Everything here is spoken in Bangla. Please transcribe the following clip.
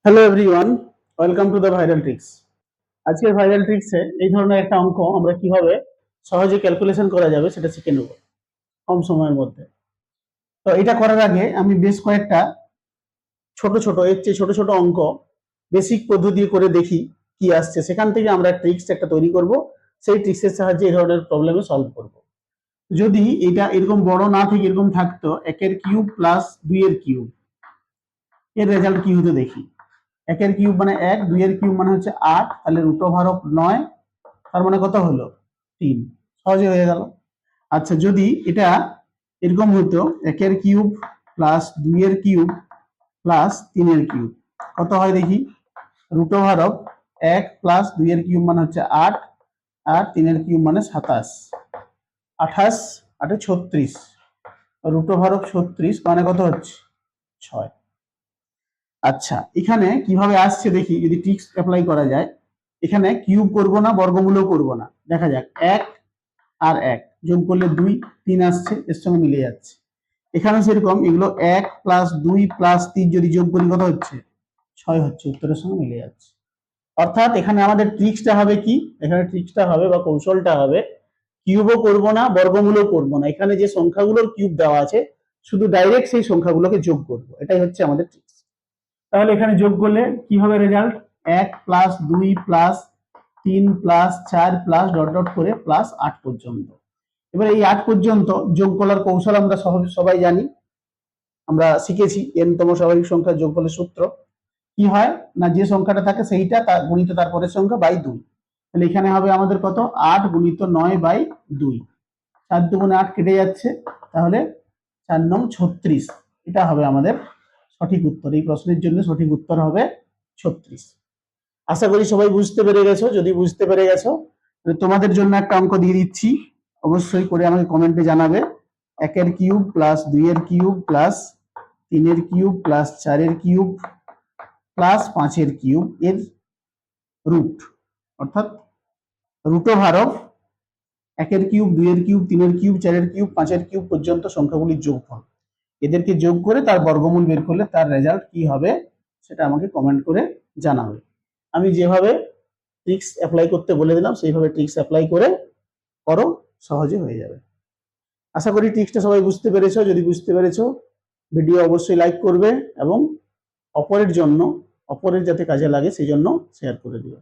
Hello everyone, welcome to the viral tricks. আজকের ভাইরাল ট্রিক্সে এই ধরনের একটা অঙ্ক আমরা কিভাবে সহজে ক্যালকুলেশন করা যাবে সেটা শিখে নেব কম সময়ের মধ্যে। তো এটা করার আগে আমি বেশ কয়েকটা ছোট ছোট এর চেয়ে ছোট ছোট অঙ্ক বেসিক পদ্ধতি করে দেখি কি আসছে, সেখান থেকে আমরা ট্রিক্স একটা তৈরি করব। সেই ট্রিক্সের সাহায্যে এই ধরনের প্রবলেমে সলভ করব। যদি এটা এরকম বড় না থেকে এরকম থাকতো, একের কিউব প্লাস দুইয়ের কিউব, এর রেজাল্ট কি হতো দেখি। একের কিউব মানে এক, দুইয়ের কিউব মানে হচ্ছে আট, তাহলে রুট ওভার অফ নয়, তার মানে কত হলো? তিন। সহজে হয়ে গেল। আচ্ছা, যদি এটা এরকম হতো একের কিউব প্লাস দুইয়ের কিউব প্লাস তিনের কিউব, কত হয় দেখি। রুট ওভার অফ এক প্লাস দুইয়ের কিউব মানে হচ্ছে আট, আর তিনের কিউব মানে 27, 28, আটে 36, রুট ওভার অফ 36 মানে কত হচ্ছে? 6। আচ্ছা, এখানে কিভাবে আসছে দেখি, যদি ট্রিক্স অ্যাপ্লাই করা যায়। এখানে কিউব করব না, বর্গমূলও করব না, দেখা যাক। এক আর এক যোগ করলে 2, 3 আসছে, এর সঙ্গে মিলে যাচ্ছে। এখানে সেরকম এগুলো 1 প্লাস 2 প্লাস 3 যদি যোগ করি কত হচ্ছে? 6 হচ্ছে, উত্তরের সঙ্গে মিলে যাচ্ছে। অর্থাৎ এখানে আমাদের ট্রিক্সটা হবে কি, এখানে ট্রিক্সটা হবে বা কৌশলটা হবে, কিউবও করব না, বর্গমূলও করব না, এখানে যে সংখ্যাগুলোর কিউব দেওয়া আছে শুধু ডাইরেক্ট সেই সংখ্যাগুলোকে যোগ করব, এটাই হচ্ছে আমাদের ট্রিক্স। তাহলে এখানে যোগ করলে কি হবে result? 1 plus 2 plus 3 plus 4 plus dot dot করে প্লাস 8 পর্যন্ত। এবার এই 8 পর্যন্ত যোগ করার কৌশল আমরা সবাই জানি, আমরা শিখেছি n তম স্বাভাবিক সংখ্যার যোগফলের সূত্র। কি হয় না, যে সংখ্যাটা থাকে সেইটা তার গুণিত তার পরের সংখ্যা বাই 2। তাহলে এখানে হবে আমাদের কত? 8 গুণিত 9 বাই 2, 4 দুগুণে 8 কেটে যাচ্ছে, তাহলে 4 নং 36। এটা হবে আমাদের সঠিক উত্তর। এই প্রশ্নের জন্য সঠিক উত্তর হবে 36। আশা করি সবাই বুঝতে পেরে গেছো। যদি বুঝতে পেরে গেছো, তোমাদের জন্য একটা অঙ্ক দিয়ে দিচ্ছি, অবশ্যই করে আমাকে কমেন্টে জানাবে। একের কিউব প্লাস দুইয়ের কিউব প্লাস তিনের কিউব প্লাস চারের কিউব প্লাস পাঁচের কিউব এর রুট, অর্থাৎ রুট ওভার অফ একের কিউব, দুইয়ের কিউব, তিনের কিউব, চারের কিউব, পাঁচের কিউব পর্যন্ত সংখ্যাগুলির যোগফল। এদেরকে যোগ করে তার বর্গমূল বের করলে তার রেজাল্ট কি হবে সেটা আমাকে কমেন্ট করে জানাবে। আমি যেভাবে ট্রিক্স অ্যাপ্লাই করতে বলে দিলাম সেইভাবে ট্রিক্স অ্যাপ্লাই করে করো, সহজে হয়ে যাবে। আশা করি ট্রিক্সটা সবাই বুঝতে পেরেছো। যদি বুঝতে পেরেছো, ভিডিও অবশ্যই লাইক করবে এবং অপরের যাতে কাজে লাগে সেই জন্য শেয়ার করে দিও।